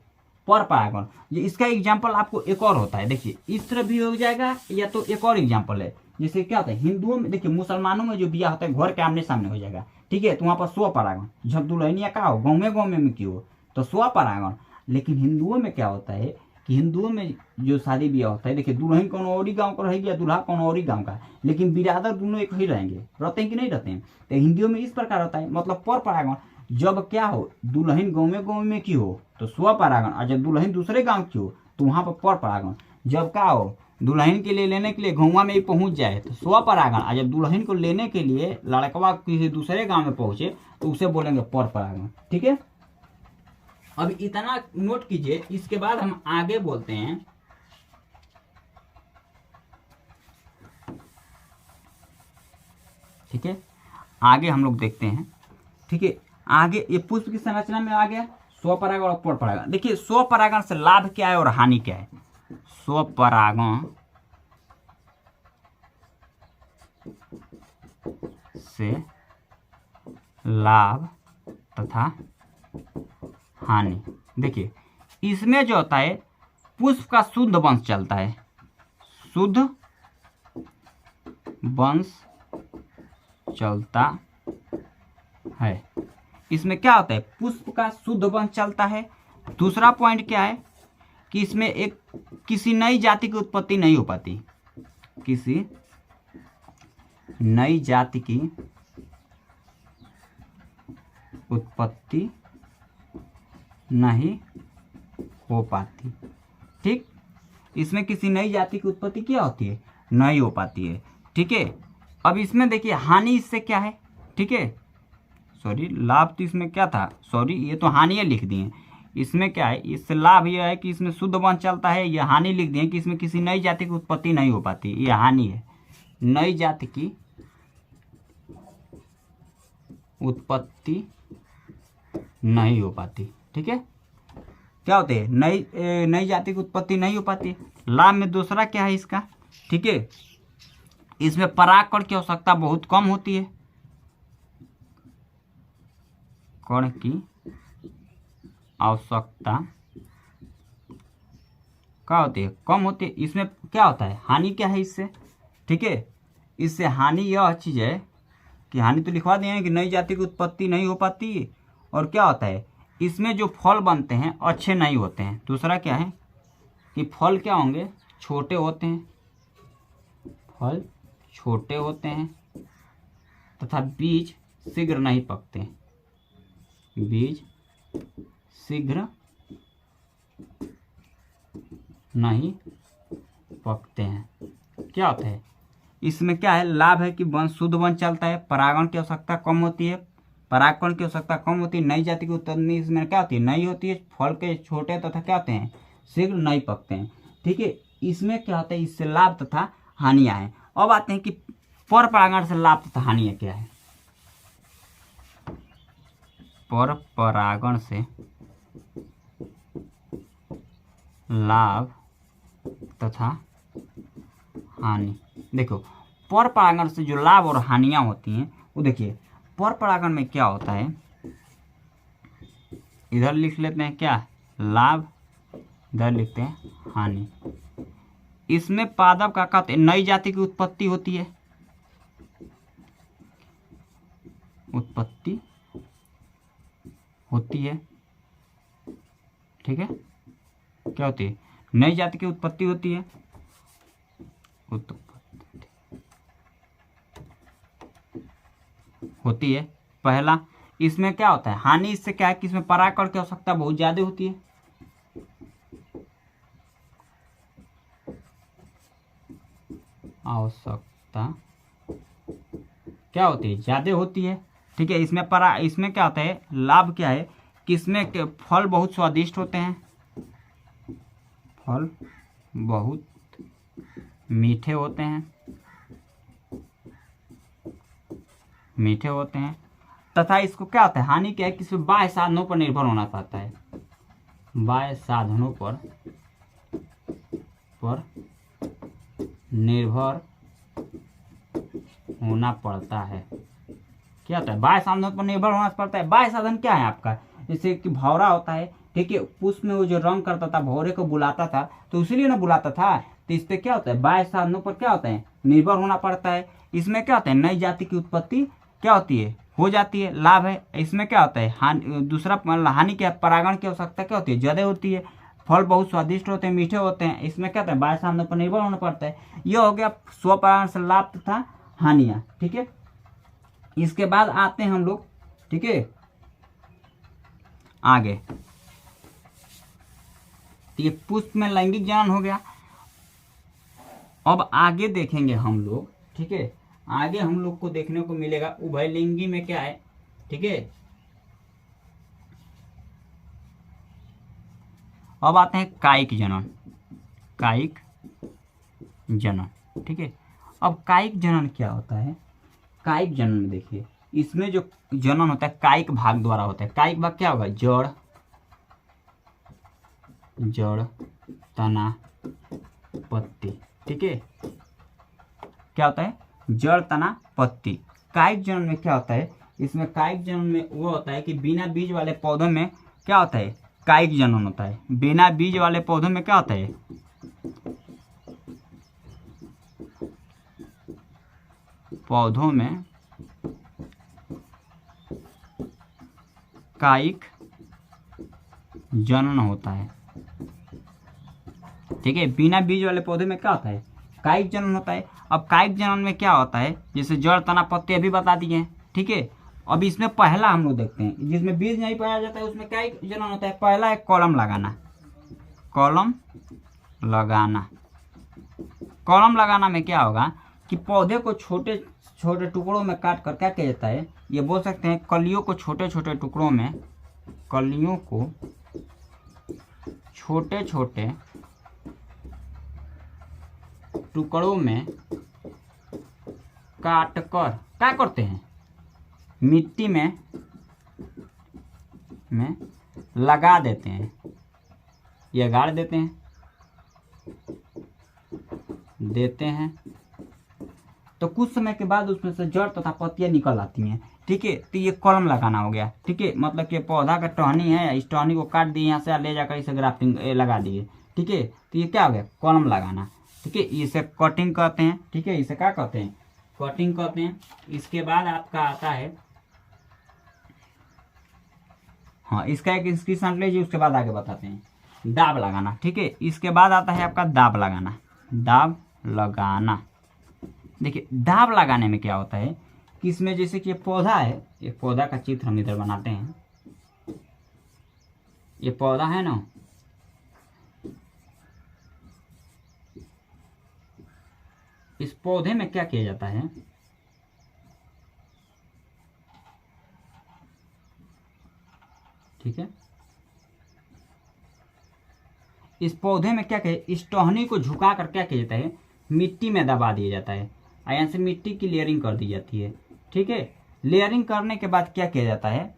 पर परागण। ये इसका एग्जाम्पल आपको एक और होता है, देखिए इस तरह भी हो जाएगा, या तो एक और एग्जाम्पल है, जैसे क्या होता है हिंदुओं में, देखिए मुसलमानों में जो बिया होता है घर के आमने सामने हो जाएगा। ठीक है, तो वहां पर स्वपरागण। जब दुल्हनिया का हो गाँव में की हो तो स्वपरागण। लेकिन हिंदुओं में क्या होता है कि हिंदुओं में जो शादी ब्याह होता है, देखिए दुल्हन कौन और ही गाँव का रहेगी या दूल्हा कौन और ही गाँव का, लेकिन बिरादर दोनों एक ही रहेंगे, रहते हैं कि नहीं रहते हैं। तो हिंदुओं में इस प्रकार होता है, मतलब पर परागण। जब क्या हो, दुल्हन गाँव में की हो तो स्वपरागण, और जब दुल्हन दूसरे गाँव की हो तो वहां पर परागण। जब क्या हो, दुल्हन के लिए लेने के लिए गौवा में ही पहुंच जाए तो स्वपरागण, और जब दुल्हन को लेने के लिए लड़कवा किसी दूसरे गांव में पहुंचे तो उसे बोलेंगे पर परागण। ठीक है, अब इतना नोट कीजिए, इसके बाद हम आगे बोलते हैं। ठीक है, आगे हम लोग देखते हैं। ठीक है, आगे ये पुष्प की संरचना में आ गया स्वपरागण और पर परागण। देखिए स्वपरागण से लाभ क्या है और हानि क्या है। स्वपरागण से लाभ तथा हानि। देखिए इसमें जो होता है पुष्प का शुद्ध वंश चलता है, शुद्ध वंश चलता है। इसमें क्या होता है, पुष्प का शुद्ध वंश चलता है। दूसरा पॉइंट क्या है कि इसमें एक किसी नई जाति की उत्पत्ति नहीं हो पाती, किसी नई जाति की उत्पत्ति नहीं हो पाती। ठीक, इसमें किसी नई जाति की उत्पत्ति क्या होती है, नहीं हो पाती है। ठीक है, अब इसमें देखिए हानि इससे क्या है। ठीक है, सॉरी लाभ तो इसमें क्या था, सॉरी ये तो हानि लिख दिए। इसमें क्या है, इससे लाभ यह है कि इसमें शुद्ध वंश चलता है। यह हानि लिख दिए कि इसमें किसी नई जाति की उत्पत्ति नहीं हो पाती, यह हानि है, नई जाति की उत्पत्ति नहीं हो पाती। ठीक है, क्या होते हैं, नई जाति की उत्पत्ति नहीं हो पाती। लाभ में दूसरा क्या है इसका, ठीक है, इसमें परागकण की आवश्यकता बहुत कम होती है, कण की आवश्यकता क्या होती है, कम होती है। इसमें क्या होता है, हानि क्या है इससे, ठीक है। इससे हानि यह चीज़ है कि हानि तो लिखवा दिए हैं कि नई जाति की उत्पत्ति नहीं हो पाती, और क्या होता है इसमें जो फल बनते हैं अच्छे नहीं होते हैं। दूसरा क्या है कि फल क्या होंगे, छोटे होते हैं, फल छोटे होते हैं तथा बीज शीघ्र नहीं पकते, बीज शीघ्र नहीं पकते हैं। क्या होता है इसमें, क्या है लाभ है कि वन शुद्ध वन चलता है, परागण की आवश्यकता कम होती है, परागकण की आवश्यकता कम होती है, नई जाति की उत्पत्ति इसमें क्या होती है, नहीं होती है, फल के छोटे तथा क्या होते हैं, शीघ्र नहीं पकते हैं, ठीक है। इसमें क्या होता है, इससे लाभ तथा हानियां हैं। अब आते हैं कि पर परागण से लाभ तथा हानियां क्या है। पर परागण से लाभ तथा हानि, देखो पर परागण से जो लाभ और हानियां होती हैं वो देखिए, पर परागण में क्या होता है, इधर लिख लेते हैं क्या, लाभ, इधर लिखते हैं हानि। इसमें पादप का कहते नई जाति की उत्पत्ति होती है, उत्पत्ति होती है, ठीक है। क्या होती है, नई जाति की उत्पत्ति होती है, उत्पत्ति होती है पहला। इसमें क्या होता है हानि, इससे क्या है कि इसमें परागकण की आवश्यकता बहुत ज्यादा होती है, आवश्यकता क्या होती है, ज्यादा होती है, ठीक है। इसमें क्या होता है, लाभ क्या है कि इसमें फल बहुत स्वादिष्ट होते हैं, फल बहुत मीठे होते हैं, मीठे होते हैं तथा इसको क्या होता है, हानि क्या है कि इसमें बाह्य साधनों पर निर्भर होना पड़ता है, बाह्य साधनों पर निर्भर होना पड़ता है। क्या होता है, बाह्य साधनों पर निर्भर होना पड़ता है। बाह्य साधन क्या है आपका, जैसे कि भौरा होता है, ठीक है, पुष्प में वो जो रंग करता था, भौरे को बुलाता था, तो इसीलिए ना बुलाता था, तो इस पे क्या होता है, बाह्य साधनों पर क्या होता है, निर्भर होना पड़ता है। इसमें क्या होता है, नई जाति की उत्पत्ति क्या होती है, हो जाती है, लाभ है। इसमें क्या होता है हानि, दूसरा हानि क्या है, परागण की आवश्यकता क्या होती है, ज्यादा होती है, फल बहुत स्वादिष्ट होते हैं, मीठे होते हैं। इसमें क्या होता है, बाह्य साधनों पर निर्भर होना पड़ता है। यह हो गया स्वपरागण से लाभ तथा हानियां, ठीक है। इसके बाद आते हैं हम लोग, ठीक है, आगे। तो ये पुष्प में लैंगिक जनन हो गया। अब आगे देखेंगे हम लोग, ठीक है, आगे हम लोग को देखने को मिलेगा उभयलिंगी में क्या है, ठीक है। अब आते हैं कायिक जनन, कायिक जनन, ठीक है। अब कायिक जनन क्या होता है, कायिक जनन में देखिए, इसमें जो जनन होता है कायिक भाग द्वारा होता है। कायिक भाग क्या होगा, जड़, जड़, तना, पत्ती, ठीक है। क्या होता है, जड़, तना, पत्ती। कायिक जनन में क्या होता है, इसमें कायिक जनन में वो होता है कि बिना बीज वाले पौधों में क्या होता है, कायिक जनन होता है। बिना बीज वाले पौधों में क्या होता है, पौधों में कायिक जनन होता है, ठीक है। बिना बीज वाले पौधे में क्या होता है, कायिक जनन होता है। अब कायिक जनन में क्या होता है, जैसे जड़, तना, पत्ती अभी बता दिए हैं, ठीक है। अब इसमें पहला हम लोग देखते हैं, जिसमें बीज नहीं पाया जाता है उसमें कायिक जनन होता है। पहला है कॉलम लगाना, कॉलम लगाना। कॉलम लगाना में क्या होगा कि पौधे को छोटे छोटे टुकड़ों में काट कर क्या किया जाता है, ये बोल सकते हैं कलियों को छोटे छोटे टुकड़ों में, कलियों को छोटे छोटे टुकड़ों में काट कर क्या करते हैं, मिट्टी में लगा देते हैं, या गाड़ देते हैं, तो कुछ समय के बाद उसमें से जड़ तथा पत्तियां निकल आती हैं, ठीक है। तो ये कॉलम लगाना हो गया, ठीक है। मतलब कि पौधा का टहनी है, इस टहनी को काट दिए यहाँ से ले जाकर इसे ग्राफ्टिंग लगा दिए, ठीक है। तो ये क्या हो गया, कॉलम लगाना, ठीक है। इसे कटिंग कहते हैं, ठीक है, इसे क्या कहते हैं, कटिंग कहते हैं। इसके बाद आपका आता है, हाँ इसका एक स्क्रीनशॉट लीजिए, उसके बाद आगे बताते हैं, दाब लगाना, ठीक है। इसके बाद आता है आपका दाब लगाना, दाब लगाना। देखिए दाब लगाने में क्या होता है कि इसमें जैसे कि ये पौधा है, एक पौधा का चित्र हम इधर बनाते हैं, ये पौधा है ना, इस पौधे में क्या किया जाता है, ठीक है, इस पौधे में क्या किया, इस टहनी को झुका कर क्या किया जाता है, मिट्टी में दबा दिया जाता है, और यहाँ से मिट्टी की लेयरिंग कर दी जाती है, ठीक है। लेयरिंग करने के बाद क्या किया जाता है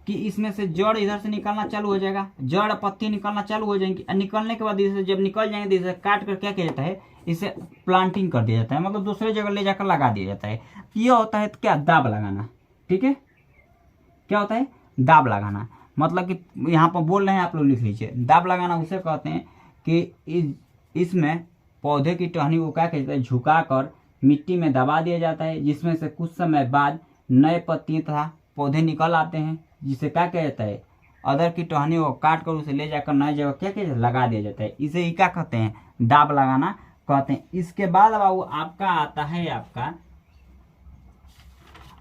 कि इसमें से जड़ इधर से निकलना चालू हो जाएगा, जड़ पत्ती निकलना चालू हो जाएंगी, और निकलने के बाद इसे जब निकल जाएंगे इसे काट कर क्या किया जाता है, इसे प्लांटिंग कर दिया जाता है, मतलब दूसरे जगह ले जाकर लगा दिया जाता है। यह होता है क्या, दाब लगाना, ठीक है। क्या होता है, दाब लगाना, मतलब कि यहाँ पर बोल रहे हैं, आप लोग लिख लीजिए, दाब लगाना उसे कहते हैं कि इसमें पौधे की टहनी को क्या किया जाता है, झुका कर मिट्टी में दबा दिया जाता है, जिसमें से कुछ समय बाद नए पत्ती तथा पौधे निकल आते हैं, जिसे क्या किया जाता है, अदर की टहनी को काट कर उसे ले जाकर नए जगह क्या किया जाता है, लगा दिया जाता है। इसे ही क्या कहते हैं, दाब लगाना कहते हैं। इसके बाद बाबू आपका आता है, आपका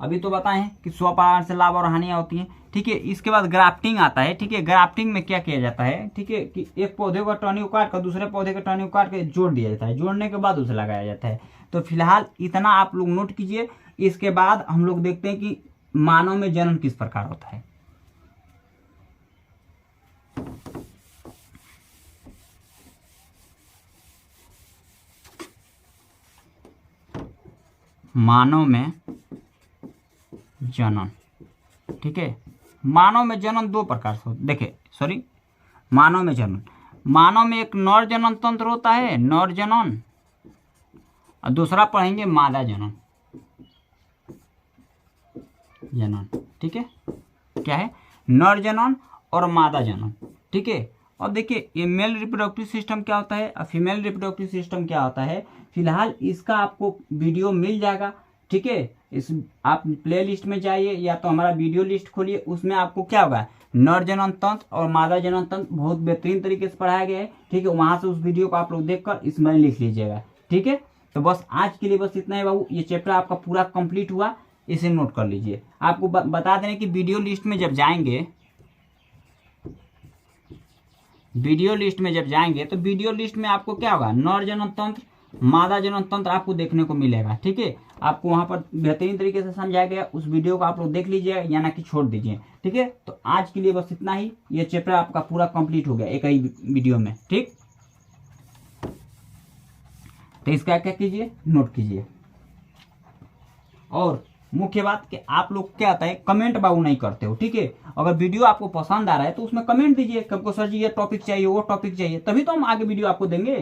अभी तो बताएं कि स्वपरागण से लाभ और हानियां होती हैं, ठीक है। इसके बाद ग्राफ्टिंग आता है, ठीक है। ग्राफ्टिंग में क्या किया जाता है, ठीक है, कि एक पौधे को टहनी को काट कर दूसरे पौधे के टहनी को काट कर जोड़ दिया जाता है, जोड़ने के बाद उसे लगाया जाता है। तो फिलहाल इतना आप लोग नोट कीजिए। इसके बाद हम लोग देखते हैं कि मानव में जन्म किस प्रकार होता है। मानव में जनन, ठीक है। मानव में जनन दो प्रकार से देखिए, सॉरी, मानव में जनन, मानव में एक नर जनन तंत्र होता है, नर जनन, और दूसरा पढ़ेंगे मादा जनन, जनन, ठीक है। क्या है, नर जनन और मादा जनन, ठीक है। और देखिए ये मेल रिप्रोडक्टिव सिस्टम क्या होता है और फीमेल रिप्रोडक्टिव सिस्टम क्या होता है, फिलहाल इसका आपको वीडियो मिल जाएगा, ठीक है। इस आप प्ले लिस्ट में जाइए या तो हमारा वीडियो लिस्ट खोलिए, उसमें आपको क्या होगा, नर जनन तंत्र और मादा जनन तंत्र बहुत बेहतरीन तरीके से पढ़ाया गया है, ठीक है। वहां से उस वीडियो को आप लोग देखकर इसमें लिख लीजिएगा, ठीक है। तो बस आज के लिए बस इतना ही बाबू, ये चैप्टर आपका पूरा कंप्लीट हुआ, इसे नोट कर लीजिए। आपको बता दें कि वीडियो लिस्ट में जब जाएंगे, वीडियो लिस्ट में जब जाएंगे तो वीडियो लिस्ट में आपको क्या होगा, नर जनन तंत्र, मादा जनन तंत्र आपको देखने को मिलेगा, ठीक है। आपको वहां पर बेहतरीन तरीके से समझाया गया, उस वीडियो को आप लोग देख लीजिए या ना कि छोड़ दीजिए, ठीक है। तो आज के लिए बस इतना ही, ये चैप्टर आपका पूरा कंप्लीट हो गया एक ही वीडियो में, ठीक। तो इसका क्या कीजिए, नोट कीजिए। और मुख्य बात कि आप लोग क्या आता है, कमेंट बाबू नहीं करते हो, ठीक है। अगर वीडियो आपको पसंद आ रहा है तो उसमें कमेंट दीजिए, कब सर जी ये टॉपिक चाहिए, वो टॉपिक चाहिए, तभी तो हम आगे वीडियो आपको देंगे।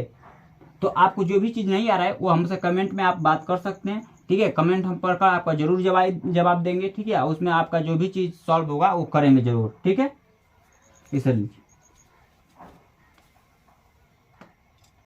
तो आपको जो भी चीज नहीं आ रहा है वो हमसे कमेंट में आप बात कर सकते हैं, ठीक है। कमेंट हम पढ़कर आपका जरूर जवाब देंगे, ठीक है। उसमें आपका जो भी चीज सॉल्व होगा वो करेंगे जरूर, ठीक है। इसलिए